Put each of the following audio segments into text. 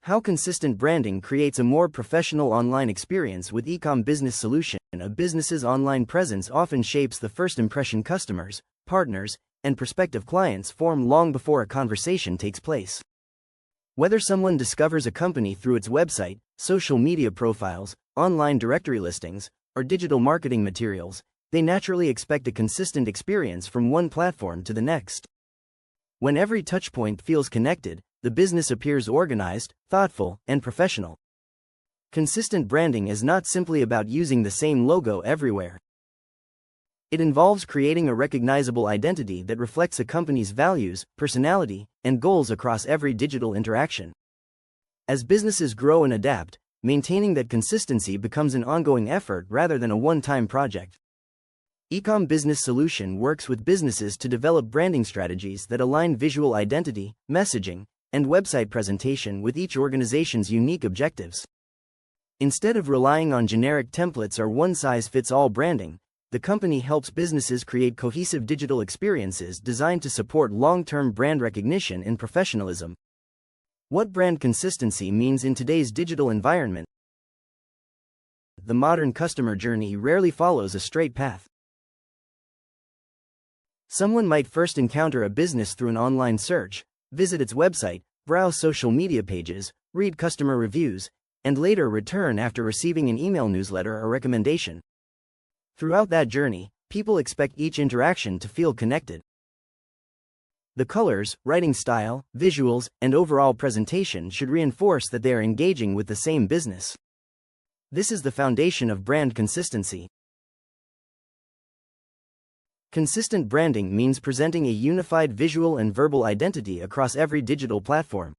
How consistent branding creates a more professional online experience with Ecomm Business Solution. A business's online presence often shapes the first impression customers, partners, and prospective clients form long before a conversation takes place. Whether someone discovers a company through its website, social media profiles, online directory listings, or digital marketing materials, they naturally expect a consistent experience from one platform to the next. When every touchpoint feels connected, the business appears organized, thoughtful, and professional. Consistent branding is not simply about using the same logo everywhere. It involves creating a recognizable identity that reflects a company's values, personality, and goals across every digital interaction. As businesses grow and adapt, maintaining that consistency becomes an ongoing effort rather than a one-time project. Ecomm Business Solution works with businesses to develop branding strategies that align visual identity, messaging, and website presentation with each organization's unique objectives. Instead of relying on generic templates or one-size-fits-all branding, the company helps businesses create cohesive digital experiences designed to support long-term brand recognition and professionalism. What brand consistency means in today's digital environment? The modern customer journey rarely follows a straight path. Someone might first encounter a business through an online search, visit its website, browse social media pages, read customer reviews, and later return after receiving an email newsletter or recommendation. Throughout that journey, people expect each interaction to feel connected. The colors, writing style, visuals, and overall presentation should reinforce that they are engaging with the same business. This is the foundation of brand consistency. Consistent branding means presenting a unified visual and verbal identity across every digital platform.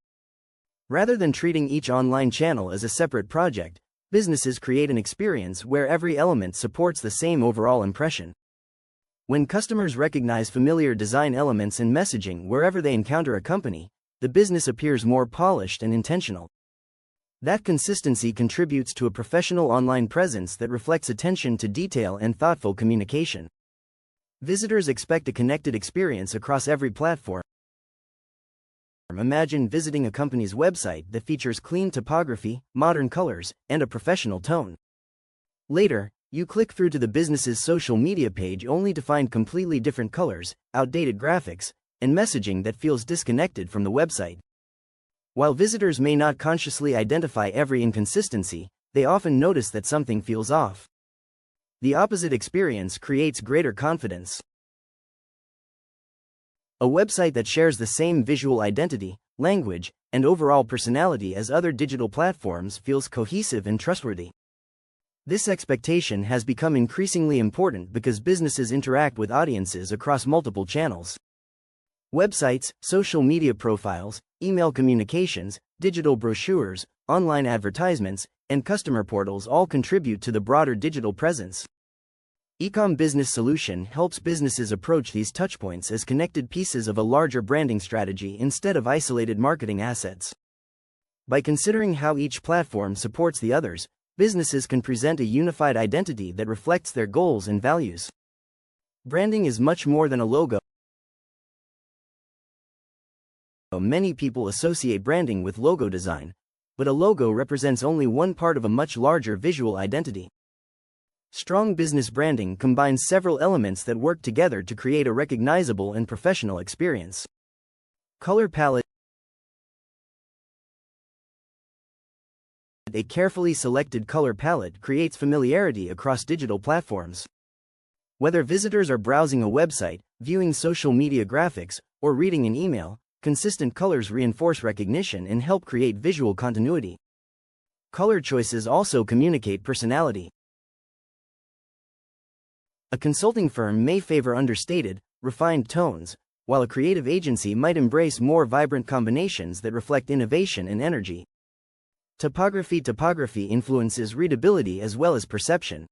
Rather than treating each online channel as a separate project, businesses create an experience where every element supports the same overall impression. When customers recognize familiar design elements and messaging wherever they encounter a company, the business appears more polished and intentional. That consistency contributes to a professional online presence that reflects attention to detail and thoughtful communication. Visitors expect a connected experience across every platform. Imagine visiting a company's website that features clean typography, modern colors, and a professional tone. Later, you click through to the business's social media page only to find completely different colors, outdated graphics, and messaging that feels disconnected from the website. While visitors may not consciously identify every inconsistency, they often notice that something feels off. The opposite experience creates greater confidence. A website that shares the same visual identity, language, and overall personality as other digital platforms feels cohesive and trustworthy. This expectation has become increasingly important because businesses interact with audiences across multiple channels. Websites, social media profiles, email communications, digital brochures, online advertisements, and customer portals all contribute to the broader digital presence. Ecomm Business Solution helps businesses approach these touchpoints as connected pieces of a larger branding strategy instead of isolated marketing assets. By considering how each platform supports the others, businesses can present a unified identity that reflects their goals and values. Branding is much more than a logo. Many people associate branding with logo design, but a logo represents only one part of a much larger visual identity. Strong business branding combines several elements that work together to create a recognizable and professional experience. Color palette. A carefully selected color palette creates familiarity across digital platforms. Whether visitors are browsing a website, viewing social media graphics, or reading an email, consistent colors reinforce recognition and help create visual continuity. Color choices also communicate personality. A consulting firm may favor understated, refined tones, while a creative agency might embrace more vibrant combinations that reflect innovation and energy. Typography influences readability as well as perception.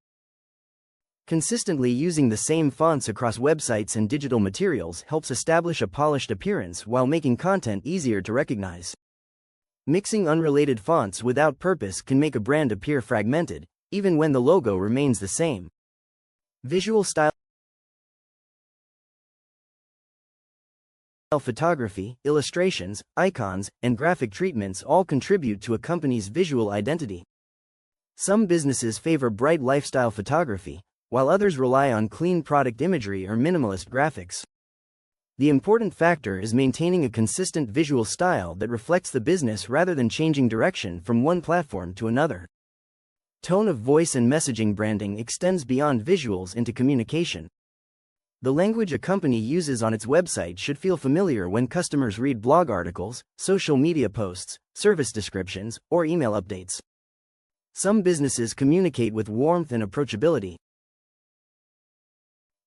Consistently using the same fonts across websites and digital materials helps establish a polished appearance while making content easier to recognize. Mixing unrelated fonts without purpose can make a brand appear fragmented, even when the logo remains the same. Visual style. photography, illustrations, icons, and graphic treatments all contribute to a company's visual identity. Some businesses favor bright lifestyle photography, while others rely on clean product imagery or minimalist graphics. The important factor is maintaining a consistent visual style that reflects the business rather than changing direction from one platform to another. Tone of voice and messaging branding extends beyond visuals into communication. The language a company uses on its website should feel familiar when customers read blog articles, social media posts, service descriptions, or email updates. Some businesses communicate with warmth and approachability.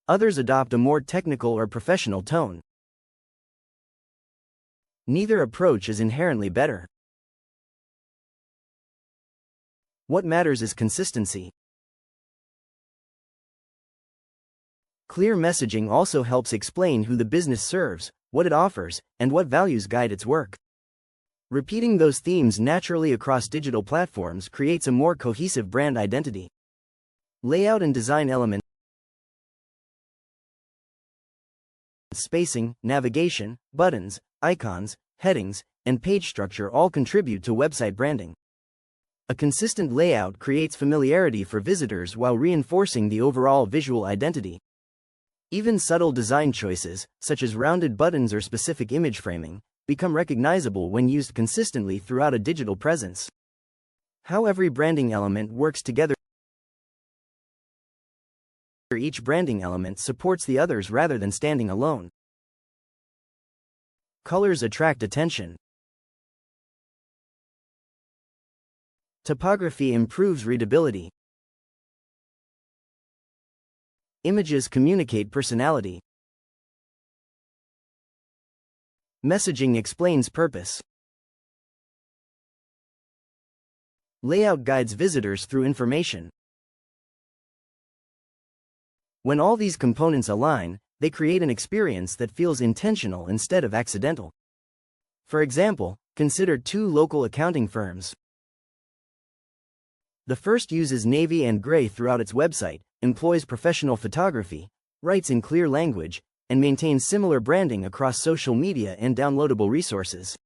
Others adopt a more technical or professional tone. Neither approach is inherently better. What matters is consistency. Clear messaging also helps explain who the business serves, what it offers, and what values guide its work. Repeating those themes naturally across digital platforms creates a more cohesive brand identity. Layout and design elements, spacing, navigation, buttons, icons, headings, and page structure all contribute to website branding. A consistent layout creates familiarity for visitors while reinforcing the overall visual identity. Even subtle design choices, such as rounded buttons or specific image framing, become recognizable when used consistently throughout a digital presence. How every branding element works together. Each branding element supports the others rather than standing alone. Colors attract attention. Typography improves readability. Images communicate personality. Messaging explains purpose. Layout guides visitors through information. When all these components align, they create an experience that feels intentional instead of accidental. For example, consider two local accounting firms. The first uses navy and gray throughout its website, employs professional photography, writes in clear language, and maintains similar branding across social media and downloadable resources.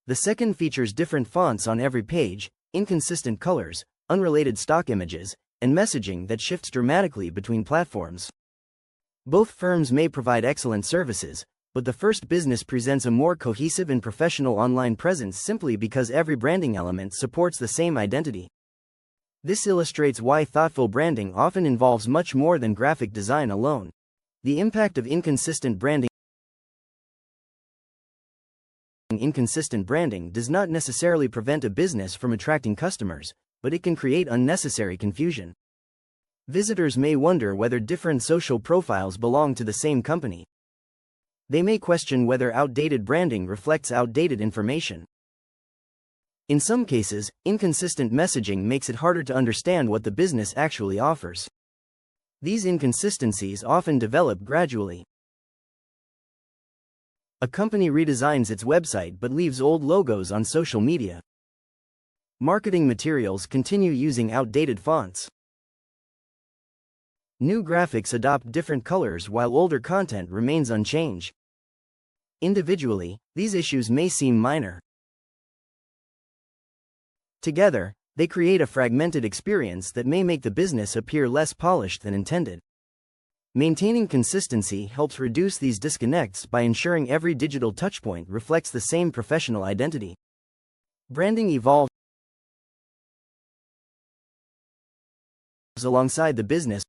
The second features different fonts on every page, inconsistent colors, unrelated stock images, and messaging that shifts dramatically between platforms. Both firms may provide excellent services, but the first business presents a more cohesive and professional online presence simply because every branding element supports the same identity. This illustrates why thoughtful branding often involves much more than graphic design alone. The impact of inconsistent branding does not necessarily prevent a business from attracting customers, but it can create unnecessary confusion. Visitors may wonder whether different social profiles belong to the same company. They may question whether outdated branding reflects outdated information. In some cases, inconsistent messaging makes it harder to understand what the business actually offers. These inconsistencies often develop gradually. A company redesigns its website but leaves old logos on social media. Marketing materials continue using outdated fonts. New graphics adopt different colors while older content remains unchanged. Individually, these issues may seem minor. Together, they create a fragmented experience that may make the business appear less polished than intended. Maintaining consistency helps reduce these disconnects by ensuring every digital touchpoint reflects the same professional identity. Branding evolves alongside the business.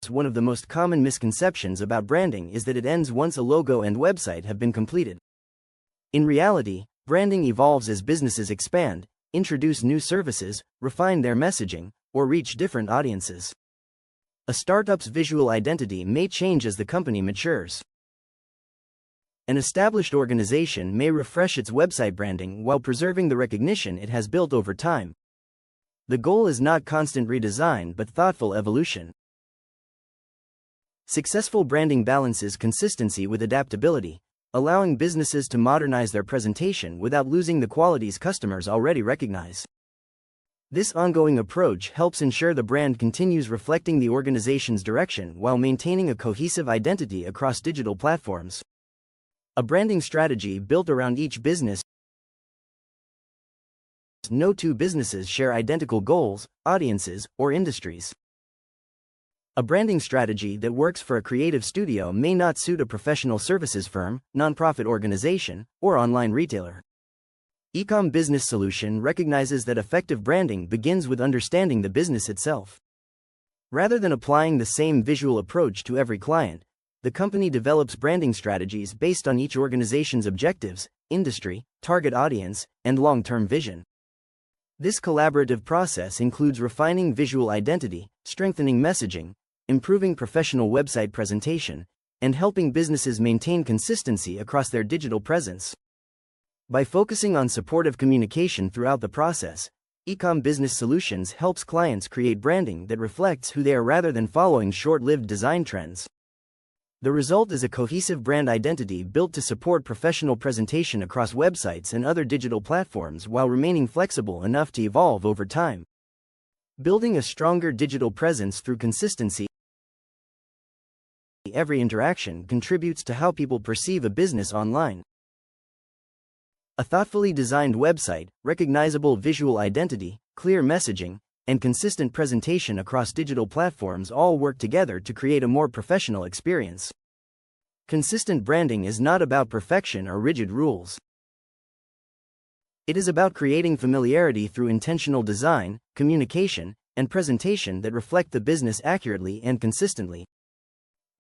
One of the most common misconceptions about branding is that it ends once a logo and website have been completed. In reality, branding evolves as businesses expand, introduce new services, refine their messaging, or reach different audiences. A startup's visual identity may change as the company matures. An established organization may refresh its website branding while preserving the recognition it has built over time. The goal is not constant redesign but thoughtful evolution. Successful branding balances consistency with adaptability, allowing businesses to modernize their presentation without losing the qualities customers already recognize. This ongoing approach helps ensure the brand continues reflecting the organization's direction while maintaining a cohesive identity across digital platforms. A branding strategy built around each business. No two businesses share identical goals, audiences, or industries. A branding strategy that works for a creative studio may not suit a professional services firm, nonprofit organization, or online retailer. Ecomm Business Solution recognizes that effective branding begins with understanding the business itself. Rather than applying the same visual approach to every client, the company develops branding strategies based on each organization's objectives, industry, target audience, and long-term vision. This collaborative process includes refining visual identity, strengthening messaging, improving professional website presentation, and helping businesses maintain consistency across their digital presence. By focusing on supportive communication throughout the process, Ecomm Business Solutions helps clients create branding that reflects who they are rather than following short-lived design trends. The result is a cohesive brand identity built to support professional presentation across websites and other digital platforms while remaining flexible enough to evolve over time. Building a stronger digital presence through consistency. Every interaction contributes to how people perceive a business online. A thoughtfully designed website, recognizable visual identity, clear messaging, and consistent presentation across digital platforms all work together to create a more professional experience. Consistent branding is not about perfection or rigid rules. It is about creating familiarity through intentional design, communication, and presentation that reflect the business accurately and consistently.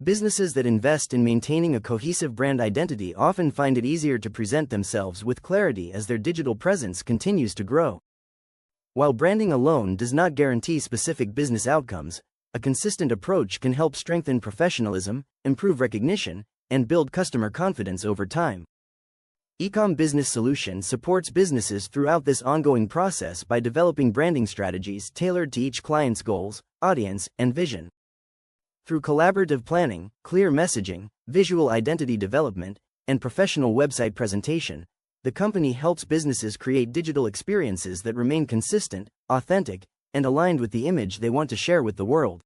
Businesses that invest in maintaining a cohesive brand identity often find it easier to present themselves with clarity as their digital presence continues to grow. While branding alone does not guarantee specific business outcomes, a consistent approach can help strengthen professionalism, improve recognition, and build customer confidence over time. Ecomm Business Solution supports businesses throughout this ongoing process by developing branding strategies tailored to each client's goals, audience, and vision. Through collaborative planning, clear messaging, visual identity development, and professional website presentation, the company helps businesses create digital experiences that remain consistent, authentic, and aligned with the image they want to share with the world.